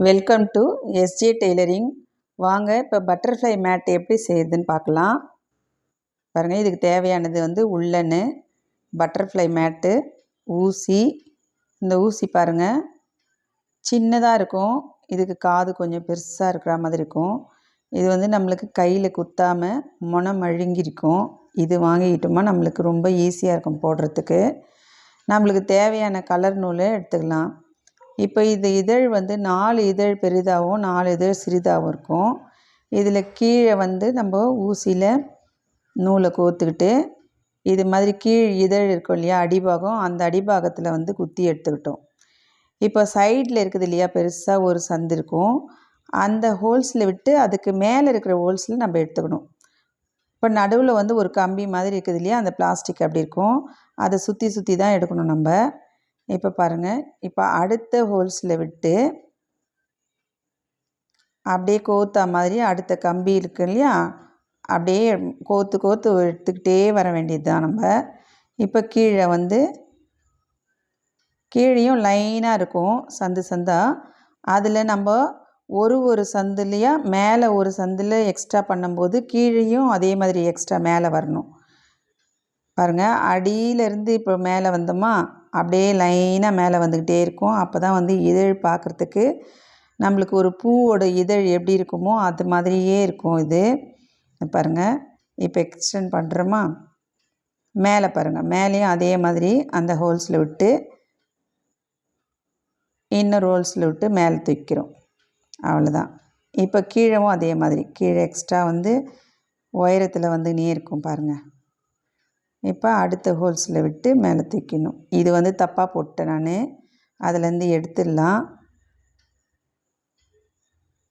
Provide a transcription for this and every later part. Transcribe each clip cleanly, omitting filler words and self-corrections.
Welcome to SJ tailoring. வாங்க இப்போ butterfly mat எப்படி செய்யுதுன்னு பார்க்கலாம். பாருங்கள், இதுக்கு தேவையானது உள்ளன்னு, பட்டர்ஃப்ளை மேட்டு, ஊசி. இந்த ஊசி பாருங்கள் சின்னதாக இருக்கும், இதுக்கு காது கொஞ்சம் பெருசாக இருக்கிற மாதிரி இருக்கும். இது நம்மளுக்கு கையில் குத்தாமல் முனை மழுங்கிருக்கும். இது வாங்கிக்கிட்டோமா நம்மளுக்கு ரொம்ப ஈஸியாக இருக்கும் போடுறதுக்கு. நம்மளுக்கு தேவையான கலர் நூலை எடுத்துக்கலாம். இப்போ இது இதழ் 4 இதழ் பெரிதாகவும் 4 இதழ் சிறிதாகவும் இருக்கும். இதில் கீழே நம்ம ஊசியில் நூலை கோர்த்துக்கிட்டு இது மாதிரி கீழ் இதழ் இருக்கும் இல்லையா, அடிபாகம், அந்த அடிபாகத்தில் குத்தி எடுத்துக்கிட்டோம். இப்போ சைடில் இருக்குது இல்லையா, பெருசாக ஒரு சந்து இருக்கும், அந்த ஹோல்ஸில் விட்டு அதுக்கு மேலே இருக்கிற ஹோல்ஸில் நம்ம எடுத்துக்கணும். இப்போ நடுவில் ஒரு கம்பி மாதிரி இருக்குது இல்லையா, அந்த பிளாஸ்டிக் அப்படி இருக்கும், அதை சுற்றி சுற்றி தான் எடுக்கணும் நம்ம. இப்போ பாருங்கள், இப்போ அடுத்த ஹோல்ஸில் விட்டு அப்படியே கோத்தா மாதிரி அடுத்த கம்பி இருக்கு இல்லையா, அப்படியே கோத்து கோத்து எடுத்துக்கிட்டே வர வேண்டியது தான் நம்ம. இப்போ கீழேயும் லைனாக இருக்கும் சந்து சந்தாக. அதில் நம்ம ஒரு சந்துலையா மேலே ஒரு சந்தில் எக்ஸ்ட்ரா பண்ணும்போது கீழேயும் அதே மாதிரி எக்ஸ்ட்ரா மேலே வரணும். பாருங்கள், அடியிலேருந்து இப்போ மேலே வந்தோமா அப்படியே லைனாக மேலே வந்துக்கிட்டே இருக்கும். அப்போ தான் இதழ் பார்க்குறதுக்கு நம்மளுக்கு ஒரு பூவோட இதழ் எப்படி இருக்குமோ அது மாதிரியே இருக்கும். இது பாருங்கள், இப்போ எக்ஸ்டெண்ட் பண்ணுறோமா, மேலே பாருங்கள், மேலேயும் அதே மாதிரி அந்த ஹோல்ஸில் விட்டு இன்னொரு ஹோல்ஸில் விட்டு மேலே தூக்கிறோம். அவ்வளோதான். இப்போ கீழவும் அதே மாதிரி கீழே எக்ஸ்ட்ரா உயரத்தில் நீ இருக்கும் பாருங்கள். இப்போ அடுத்த ஹோல்ஸில் விட்டு மேலே தூக்கணும். இது தப்பாக போட்டேன் நான், அதுலேருந்து எடுத்துடலாம்.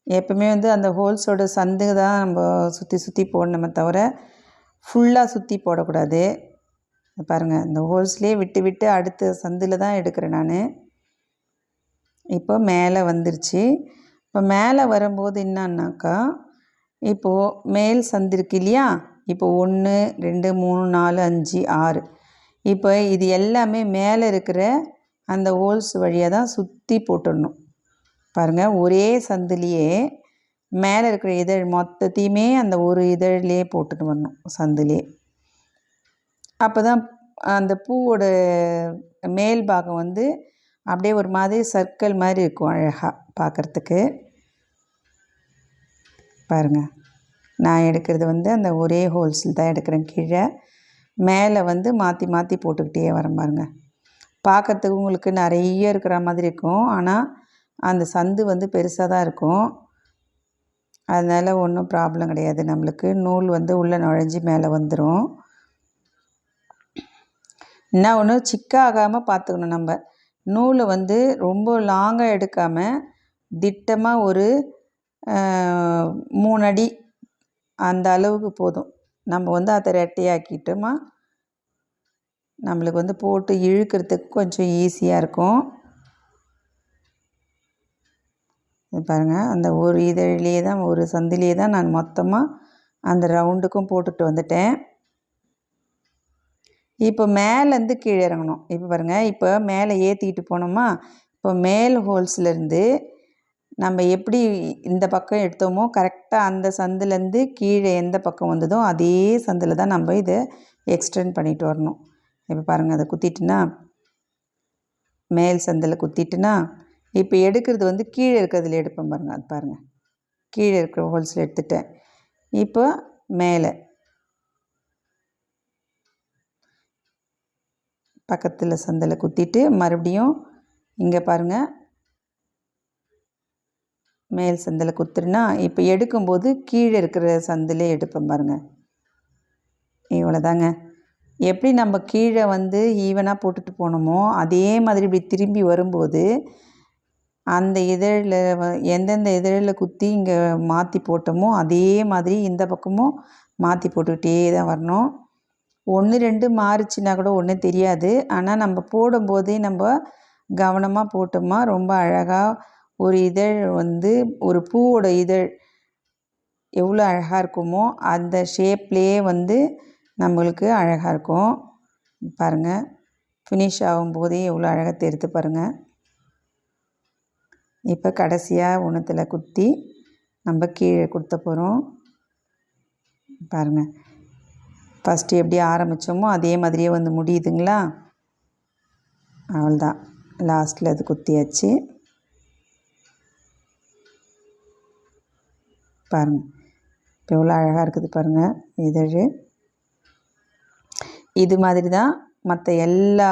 எப்பவுமே அந்த ஹோல்ஸோட சந்து தான் நம்ம சுற்றி சுற்றி போடணுமே தவிர ஃபுல்லாக சுற்றி போடக்கூடாது. பாருங்கள், இந்த ஹோல்ஸ்லேயே விட்டு விட்டு அடுத்த சந்தில் தான் எடுக்கிறேன் நான். இப்போ மேலே வந்துருச்சு. இப்போ மேலே வரும்போது என்னன்னாக்கா, இப்போது மேல் சந்து இருக்கு இல்லையா, இப்போ 1 2 3 4 5 6, இப்போ இது எல்லாமே மேலே இருக்கிற அந்த ஹோல்ஸ் வழியாக தான் சுற்றி போட்டுடணும். பாருங்கள், ஒரே சந்துலேயே மேலே இருக்கிற இதழ் மொத்தத்தையுமே அந்த ஒரு இதழ்லேயே போட்டுட்டு வரணும் சந்துலேயே. அப்போ தான் அந்த பூவோட மேல் பாகம் அப்படியே ஒரு மாதிரி சர்க்கிள் மாதிரி இருக்கும், அழகாக பார்க்குறதுக்கு. பாருங்கள், நான் எடுக்கிறது அந்த ஒரே ஹோல்ஸில் தான் எடுக்கிறேன். கீழே மேலே மாற்றி மாற்றி போட்டுக்கிட்டே வரேன் பாருங்க. பார்க்குறதுக்கு உங்களுக்கு நிறைய இருக்கிற மாதிரி இருக்கும், ஆனால் அந்த சந்து பெருசாக தான் இருக்கும். அதனால் ஒன்றும் ப்ராப்ளம் கிடையாது. நம்மளுக்கு நூல் உள்ளே நுழைஞ்சி மேலே வந்துடும். என்ன ஒன்று, சிக்காகாமல் பார்த்துக்கணும். நம்ம நூலை ரொம்ப லாங்காக எடுக்காமல் திட்டமாக ஒரு 3 அடி அந்த அளவுக்கு போதும். நம்ம அதை ரெட்டையாக்கிட்டோமா நம்மளுக்கு போட்டு இழுக்கிறதுக்கு கொஞ்சம் ஈஸியாக இருக்கும். பாருங்கள், அந்த ஒரு இதழிலே தான், ஒரு சந்திலே தான் நான் மொத்தமாக அந்த ரவுண்டுக்கும் போட்டுட்டு வந்துட்டேன். இப்போ மேலேருந்து கீழே இறங்கணும். இப்போ பாருங்கள், இப்போ மேலே ஏற்றிக்கிட்டு போனோமா, இப்போ மேல் ஹோல்ஸ்லேருந்து நம்ம எப்படி இந்த பக்கம் எடுத்தோமோ கரெக்டாக அந்த சந்துலேருந்து கீழே எந்த பக்கம் வந்ததோ அதே சந்தில் தான் நம்ம இதை எக்ஸ்டெண்ட் பண்ணிட்டு வரணும். இப்போ பாருங்கள், அதை குத்திட்டுனா மேல் சந்தில் குத்திட்டுனா இப்போ எடுக்கிறது கீழே இருக்கிறதுல எடுப்பேன் பாருங்கள். அது பாருங்கள், கீழே இருக்கிற ஹோல்ஸில் எடுத்துட்டேன். இப்போ மேலே பக்கத்தில் சந்தில் குத்திட்டு மறுபடியும் இங்கே பாருங்கள், மேல் சந்தில் குத்துருன்னா இப்போ எடுக்கும்போது கீழே இருக்கிற சந்திலே எடுப்பேன் பாருங்கள். இவ்வளோதாங்க. எப்படி நம்ம கீழே ஈவனாக போட்டுட்டு போனோமோ அதே மாதிரி இப்படி திரும்பி வரும்போது அந்த இதழில் எந்தெந்த இதழில் குத்தி இங்கே மாற்றி போட்டோமோ அதே மாதிரி இந்த பக்கமும் மாற்றி போட்டுக்கிட்டே தான் வரணும். 1 2 மாறிச்சுன்னா கூட ஒன்றும் தெரியாது, ஆனால் நம்ம போடும்போதே நம்ம கவனமாக போட்டோமா ரொம்ப அழகாக ஒரு இதழ் ஒரு பூவோட இதழ் எவ்வளோ அழகாக இருக்குமோ அந்த ஷேப்லேயே நம்மளுக்கு அழகாக இருக்கும். பாருங்கள், ஃபினிஷ் ஆகும்போதே எவ்வளோ அழகாக தெரியுது பாருங்கள். இப்போ கடைசியாக ஒன்றுத்தில் குத்தி நம்ம கீழே கொடுத்த போகிறோம். பாருங்கள், ஃபஸ்ட்டு எப்படி ஆரம்பித்தோமோ அதே மாதிரியே வந்து முடியுதுங்களா? அவ்வளோதான், லாஸ்ட்டில் அது குத்தியாச்சு. பாருங்கள், இப்போ எவ்வளோ அழகாக இருக்குது பாருங்கள் இதழ். இது மாதிரி தான் மற்ற எல்லா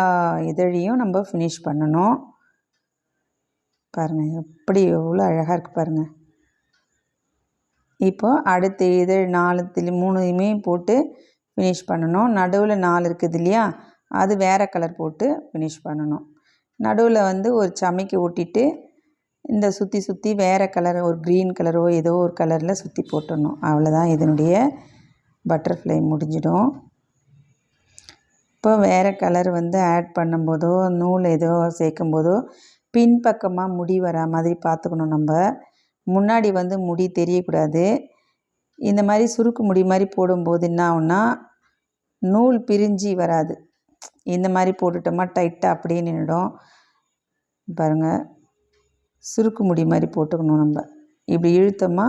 இதழையும் நம்ம ஃபினிஷ் பண்ணணும். பாருங்கள் எப்படி எவ்வளோ அழகாக இருக்குது பாருங்கள். இப்போ அடுத்த இதழ் 3யுமே போட்டு ஃபினிஷ் பண்ணணும். நடுவில் 4 இருக்குது இல்லையா, அது வேறு கலர் போட்டு ஃபினிஷ் பண்ணணும். நடுவில் வந்து ஒரு சமைக்கி ஒட்டிட்டு இந்த சுற்றி சுற்றி வேறு கலர், ஒரு க்ரீன் கலரோ ஏதோ ஒரு கலரில் சுற்றி போட்டுடணும். அவ்வளோதான், இதனுடைய பட்டர்ஃப்ளை முடிஞ்சிடும். இப்போ வேறு கலர் வந்து ஆட் பண்ணும்போதோ நூல் ஏதோ சேர்க்கும் போதோ பின்பக்கமாக முடி வரா மாதிரி பார்த்துக்கணும். நம்ம முன்னாடி வந்து முடி தெரியக்கூடாது. இந்த மாதிரி சுருக்கு முடி மாதிரி போடும்போது என்ன ஆகும்னா நூல் பிரிஞ்சு வராது. இந்த மாதிரி போட்டுட்டோமா டைட்டாக அப்படியே நின்றுடும். பாருங்கள், சுருக்கு முடி மாதிரி போட்டுக்கணும். நம்ம இப்படி இழுத்தோமா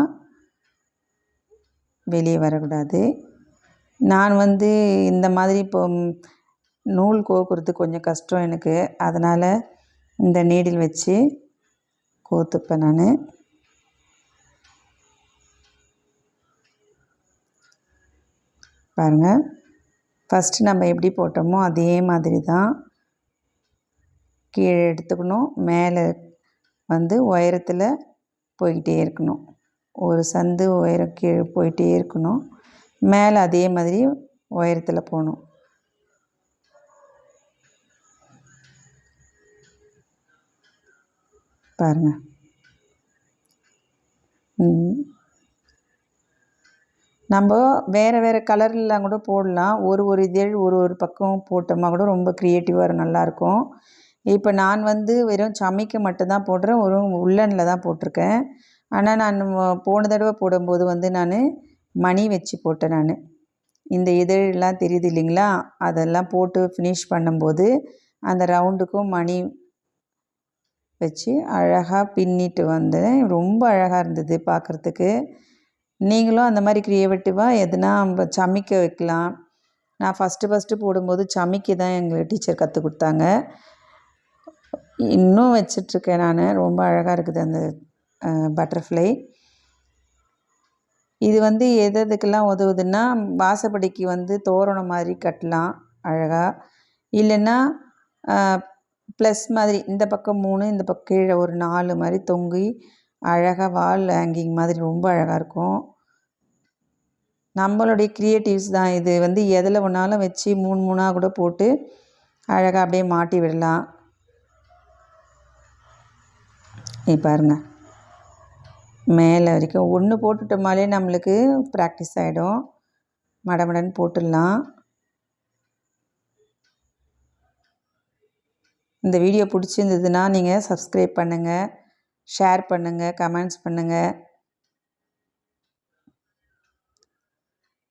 வெளியே வரக்கூடாது. நான் வந்து இந்த மாதிரி இப்போ நூல் கோக்குறது கொஞ்சம் கஷ்டம் எனக்கு, அதனால் இந்த நீடில் வச்சு கோத்துப்பேன் நான். பாருங்கள், ஃபஸ்ட்டு நம்ம எப்படி போட்டோமோ அதே மாதிரி தான் கீழே எடுத்துக்கணும். மேலே வந்து உயரத்தில் போய்கிட்டே இருக்கணும். ஒரு சந்து உயரம் கீழே போயிட்டே இருக்கணும். மேலே அதே மாதிரி உயரத்தில் போகணும். பாருங்கள், நம்ம வேறு வேறு கலர்லாம் கூட போடலாம். ஒரு இதழ் ஒரு பக்கம் போட்டோமா கூட ரொம்ப க்ரியேட்டிவாக நல்லாயிருக்கும். இப்போ நான் வந்து வெறும் சமைக்க மட்டும்தான் போடுறேன், ஒரு உள்ளனில் தான் போட்டிருக்கேன். ஆனால் நான் போன தடவை போடும்போது வந்து நான் மணி வச்சு போட்டேன். நான் இந்த இதழெலாம் தெரியுது இல்லைங்களா, அதெல்லாம் போட்டு ஃபினிஷ் பண்ணும்போது அந்த ரவுண்டுக்கும் மணி வச்சு அழகாக பின்னிட்டு வந்தேன். ரொம்ப அழகாக இருந்தது பார்க்குறதுக்கு. நீங்களும் அந்த மாதிரி க்ரியேட்டிவாக எதுனா நம்ம சமைக்க வைக்கலாம். நான் ஃபஸ்ட்டு போடும்போது சமைக்க தான் எங்கள் டீச்சர் கற்றுக் கொடுத்தாங்க. இன்னும் வச்சிட்ருக்கேன் நான். ரொம்ப அழகாக இருக்குது அந்த பட்டர்ஃப்ளை. இது வந்து எதுக்கெல்லாம் உதவுதுன்னா, வாசப்படிக்கு வந்து தோரணம் மாதிரி கட்டலாம் அழகாக. இல்லைன்னா ப்ளஸ் மாதிரி இந்த பக்கம் 3, இந்த பக்கம் கீழே ஒரு 4 மாதிரி தொங்கி அழகாக வால் ஹேங்கிங் மாதிரி ரொம்ப அழகாக இருக்கும். நம்மளுடைய க்ரியேட்டிவ்ஸ் தான் இது. வந்து எதில் ஒன்றாலும் வச்சு 3 கூட போட்டு அழகாக அப்படியே மாட்டி விடலாம். பாருங்கள், மேலே வரைக்கும் ஒன்று போட்டுட்டோமாலே நம்மளுக்கு ப்ராக்டிஸ் ஆகிடும். மடமடன்னு போட்டுடலாம். இந்த வீடியோ பிடிச்சிருந்ததுன்னா நீங்கள் சப்ஸ்கிரைப் பண்ணுங்கள், ஷேர் பண்ணுங்கள், கமெண்ட்ஸ் பண்ணுங்கள்.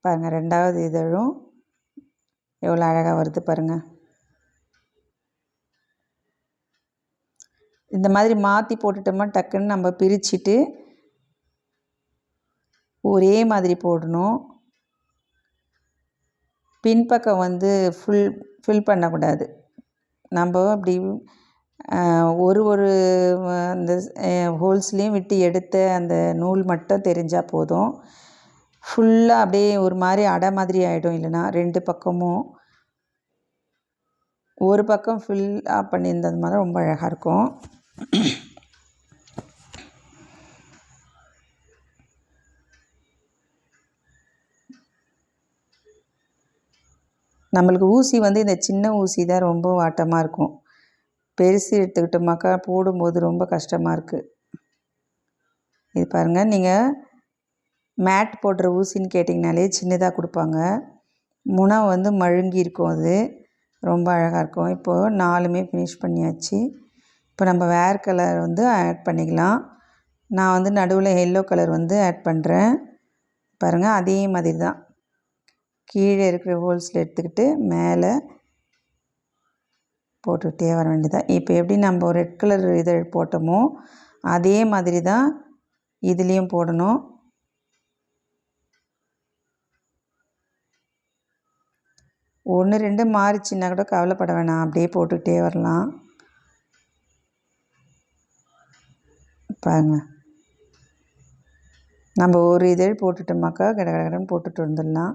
பாருங்கள், 2வது இதழும் எவ்வளோ அழகாக வருது பாருங்கள். இந்த மாதிரி மாற்றி போட்டுட்டோமா டக்குன்னு நம்ம பிரிச்சுட்டு ஒரே மாதிரி போடணும். பின்பக்கம் வந்து ஃபில் பண்ணக்கூடாது. நம்ம அப்படி ஒரு அந்த ஹோல்ஸ்லேயும் விட்டு எடுத்த அந்த நூல் மட்டும் தெரிஞ்சால் போதும். ஃபுல்லாக அப்படியே ஒரு மாதிரி அடை மாதிரி ஆகிடும். இல்லைன்னா 2 பக்கமும் ஒரு பக்கம் ஃபுல்லாக பண்ணியிருந்தது மாதிரி ரொம்ப அழகாக இருக்கும். நம்மளுக்கு ஊசி வந்து இந்த சின்ன ஊசி தான் ரொம்ப வாட்டமாக இருக்கும். பெருசு எடுத்துக்கிட்டோமாக்கா போடும்போது ரொம்ப கஷ்டமாக இருக்குது. இது பாருங்கள், நீங்கள் மேட் போடுற ஊசின்னு கேட்டிங்கனாலே சின்னதாக கொடுப்பாங்க. முனை வந்து மழுங்கி இருக்கும், அது ரொம்ப அழகாக இருக்கும். இப்போது 4மே ஃபினிஷ் பண்ணியாச்சு. இப்போ நம்ம வேறு கலர் வந்து ஆட் பண்ணிக்கலாம். நான் வந்து நடுவில் எல்லோ கலர் வந்து ஆட் பண்ணுறேன். பாருங்கள், அதே மாதிரி தான் கீழே இருக்கிற ஹோல்ஸில் எடுத்துக்கிட்டு மேலே போட்டுகிட்டே வர வேண்டியதான். இப்போ எப்படி நம்ம ரெட் கலர் இதழ் போட்டோமோ அதே மாதிரி தான் இதுலேயும் போடணும். ஒன்று ரெண்டு மாறிச்சின்னா கூட கவலைப்பட வேணாம், அப்படியே போட்டுக்கிட்டே வரலாம். பாருங்கள், நம்ம ஒரு இதழ் போட்டுட்டோமாக்கா கடகடன்னு போட்டுட்டு வந்துடலாம்.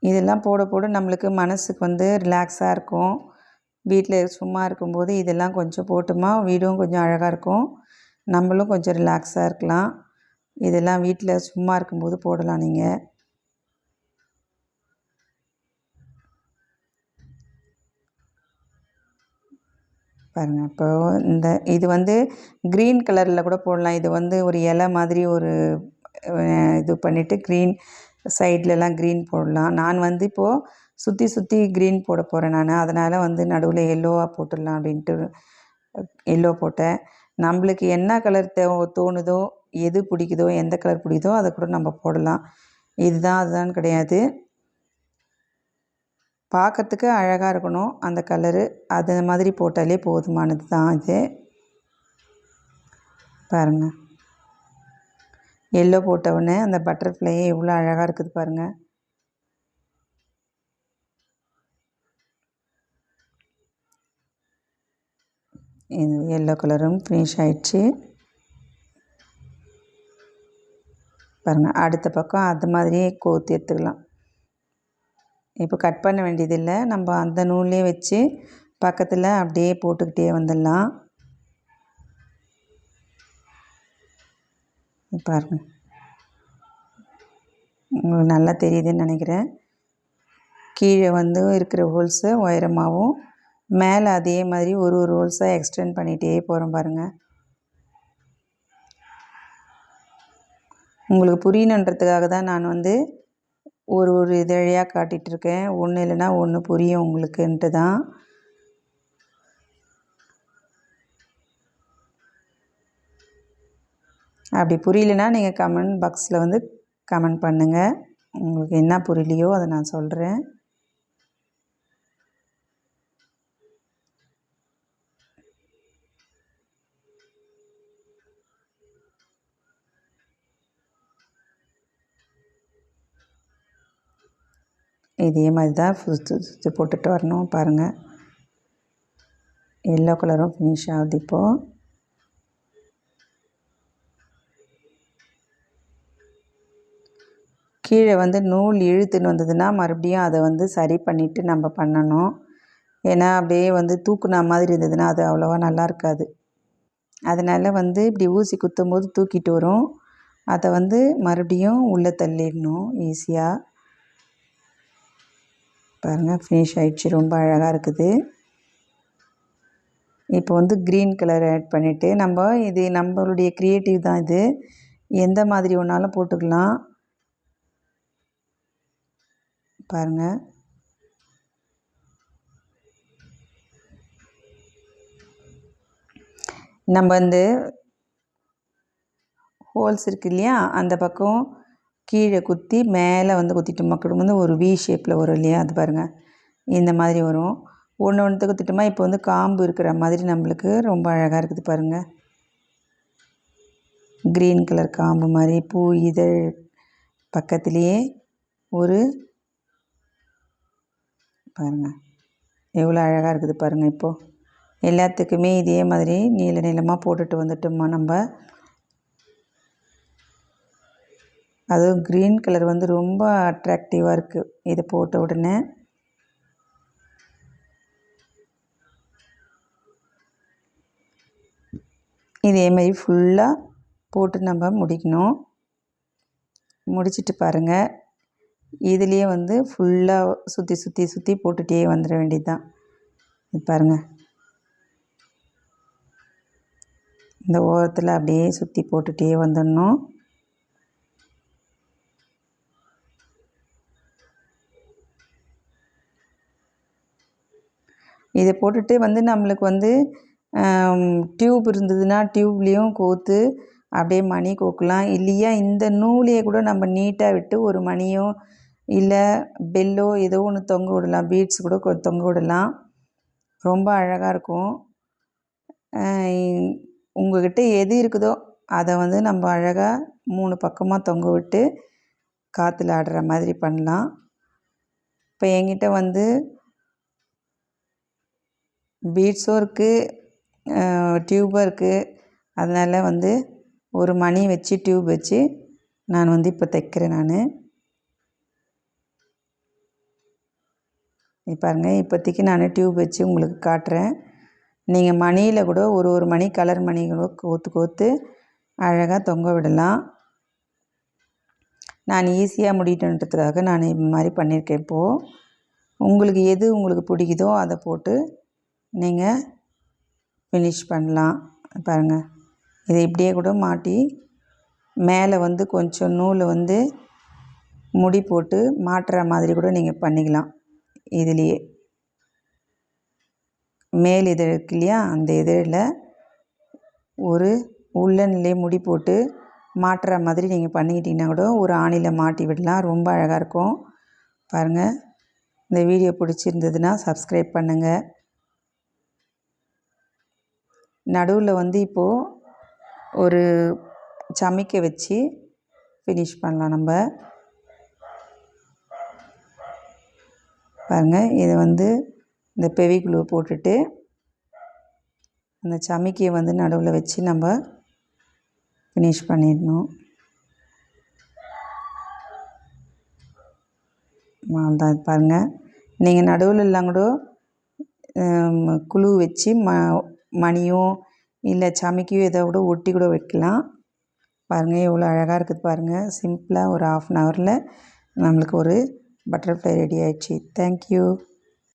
இதெல்லாம் போட போட நம்மளுக்கு மனசுக்கு வந்து ரிலாக்ஸாக இருக்கும். வீட்டில் சும்மா இருக்கும்போது இதெல்லாம் கொஞ்சம் போட்டோமா வீடும் கொஞ்சம் அழகாக இருக்கும், நம்மளும் கொஞ்சம் ரிலாக்ஸாக இருக்கலாம். இதெல்லாம் வீட்டில் சும்மா இருக்கும்போது போடலாம் நீங்கள். பாருங்கள், இப்போ இது வந்து க்ரீன் கலரில் கூட போடலாம். இது வந்து ஒரு இலை மாதிரி ஒரு இது பண்ணிவிட்டு க்ரீன் சைட்லலாம் க்ரீன் போடலாம். நான் வந்து இப்போது சுற்றி சுற்றி க்ரீன் போட போகிறேன் நான். அதனால் வந்து நடுவில் எல்லோவாக போட்டுடலாம் அப்படின்ட்டு எல்லோ போட்டேன். நம்மளுக்கு என்ன கலர் தோணுதோ, எது பிடிக்குதோ, எந்த கலர் பிடிக்குதோ அதை கூட நம்ம போடலாம். இதுதான் அதுதான் கிடையாது. பார்க்கறதுக்கு அழகாக இருக்கணும் அந்த கலரு, அது மாதிரி போட்டாலே போதுமானது தான் இது. பாருங்கள், எல்லோ போட்டவுடனே அந்த பட்டர்ஃப்ளையே எவ்வளோ அழகாக இருக்குது பாருங்கள். இது எல்லோ கலரும் ஃபினிஷ் ஆயிடுச்சு. பாருங்கள், அடுத்த பக்கம் அது மாதிரியே கோர்த்து எடுத்துக்கலாம். இப்போ கட் பண்ண வேண்டியதில்லை, நம்ம அந்த நூல்லே வச்சு பக்கத்தில் அப்படியே போட்டுக்கிட்டே வந்துடலாம். பாருங்கள், உங்களுக்கு நல்லா தெரியுதுன்னு நினைக்கிறேன். கீழே வந்து இருக்கிற ஹோல்ஸை உயரமாகவும், மேலே அதே மாதிரி ஒரு ஒரு ஹோல்ஸாக எக்ஸ்டெண்ட் பண்ணிகிட்டே போகிறோம் பாருங்கள். உங்களுக்கு புரியணுன்றதுக்காக தான் நான் வந்து ஒரு ஒரு இதழையாக காட்டிகிட்ருக்கேன். ஒன்று இல்லைன்னா ஒன்று புரியும் உங்களுக்குன்ட்டு தான். அப்படி புரியலனா நீங்கள் கமெண்ட் பாக்ஸில் வந்து கமெண்ட் பண்ணுங்கள். உங்களுக்கு என்ன புரியலையோ அதை நான் சொல்கிறேன். இதே மாதிரி தான் சுற்றி போட்டுட்டு வரணும். பாருங்கள், எல்லோ கலரும் ஃபினிஷ் ஆகுது. இப்போது கீழே வந்து நூல் இழுத்துன்னு வந்ததுன்னா மறுபடியும் அதை வந்து சரி பண்ணிவிட்டு நம்ம பண்ணணும். ஏன்னா அப்படியே வந்து தூக்குனா மாதிரி இருந்ததுன்னா அது அவ்வளோவா நல்லா இருக்காது. அதனால் வந்து இப்படி ஊசி குத்தும்போது தூக்கிட்டு வரும், அதை வந்து மறுபடியும் உள்ளே தள்ளிடணும் ஈஸியாக. பாருங்கள், ஃபினிஷ் ஆகிடுச்சு, ரொம்ப அழகாக இருக்குது. இப்போ வந்து க்ரீன் கலர் ஆட் பண்ணிவிட்டு இது நம்மளுடைய க்ரியேட்டிவ் தான், இது எந்த மாதிரி ஒன்றாலும் போட்டுக்கலாம். பாருங்கள், நம்ம இந்த ஹோல்ஸ் இருக்குது இல்லையா, அந்த பக்கம் கீழே குத்தி மேலே வந்து குத்திட்டோமா வந்து ஒரு வி ஷேப்பில் வரும் இல்லையா, அது பாருங்கள் இந்த மாதிரி வரும். ஒன்று ஒன்று குத்திட்டோமா இப்போ வந்து காம்பு இருக்கிற மாதிரி நம்மளுக்கு ரொம்ப அழகாக இருக்குது. பாருங்கள், க்ரீன் கலர் காம்பு மாதிரி பூ இதழ் பக்கத்துலேயே ஒரு பாருங்கள் எவ்வளோ அழகாக இருக்குது பாருங்கள். இப்போது எல்லாத்துக்குமே இதே மாதிரி நீள நீளமாக போட்டுட்டு வந்துட்டோமா நம்ம. அதுவும் க்ரீன் கலர் வந்து ரொம்ப அட்ராக்டிவாக இருக்குது இதை போட்ட உடனே. இதே மாதிரி ஃபுல்லாக போட்டு நம்ம முடிக்கணும். முடிச்சுட்டு பாருங்கள், இதுலேயே வந்து ஃபுல்லாக சுற்றி சுற்றி சுற்றி போட்டுகிட்டே வந்துட வேண்டியது தான். பாருங்கள், இந்த ஓரத்தில் அப்படியே சுற்றி போட்டுகிட்டே வந்துடணும். இதை போட்டுட்டு வந்து நம்மளுக்கு வந்து டியூப் இருந்ததுன்னா டியூப்லேயும் கோர்த்து அப்படியே மணி கோக்கலாம். இல்லையா இந்த நூலையே கூட நம்ம நீட்டாக விட்டு ஒரு மணியும் இல்லை பெல்லோ ஏதோ ஒன்று தொங்க விடலாம், பீட்ஸ் கூட தொங்க விடலாம். ரொம்ப அழகாக இருக்கும். உங்கள்கிட்ட எது இருக்குதோ அதை வந்து நம்ம அழகாக 3 பக்கமாக தொங்க விட்டு காற்றுல ஆடுற மாதிரி பண்ணலாம். இப்போ என்கிட்ட வந்து பீட்ஸும் இருக்குது, டியூபும் இருக்குது. அதனால் வந்து ஒரு மணி வச்சு டியூப் வச்சு நான் வந்து இப்போ தைக்கிறேன். பாருங்கள், இப்போதைக்கு நான் டியூப் வச்சு உங்களுக்கு காட்டுறேன். நீங்கள் மணியில் கூட ஒரு மணி கலர் மணி கூட கோர்த்து கோர்த்து அழகாக தொங்க விடலாம். நான் ஈஸியாக முடியட்டுன்றதுக்காக நான் இது மாதிரி பண்ணியிருக்கேன். இப்போது உங்களுக்கு எது பிடிக்குதோ அதை போட்டு நீங்கள் ஃபினிஷ் பண்ணலாம். பாருங்கள், இதை இப்படியே கூட மாட்டி மேலே வந்து கொஞ்சம் நூலை வந்து முடி போட்டு மாட்டுற மாதிரி கூட நீங்கள் பண்ணிக்கலாம். இதுலேயே மேல் இதழ் இருக்கு இல்லையா, அந்த இதழில் ஒரு உள்ளன்லேயே முடி போட்டு மாட்டுற மாதிரி நீங்கள் பண்ணிக்கிட்டிங்கன்னா கூட ஒரு ஆணியில் மாட்டி விடலாம். ரொம்ப அழகாக இருக்கும். பாருங்கள், இந்த வீடியோ பிடிச்சிருந்ததுன்னா சப்ஸ்கிரைப் பண்ணுங்கள். நடுவில் வந்து இப்போது ஒரு சமிக்கை வச்சு ஃபினிஷ் பண்ணலாம் நம்ம. பாருங்கள், இதை வந்து இந்த பெவிக்ளூ போட்டுட்டு அந்த சமிக்கையை வந்து நடுவில் வச்சு நம்ம ஃபினிஷ் பண்ணிடணும். அதான் பாருங்கள், நீங்கள் நடுவில் எல்லாம் கூட குழு வச்சு மணியோ இல்லை சமிக்கையோ ஏதோ கூட ஒட்டி கூட வைக்கலாம். பாருங்கள், எவ்வளோ அழகாக இருக்குது பாருங்கள். சிம்பிளாக ஒரு 1/2 அன் ஹவரில் நம்மளுக்கு ஒரு பட்டர்ஃப்ளை ரெடி ஆயிடுச்சு. தேங்க்யூ.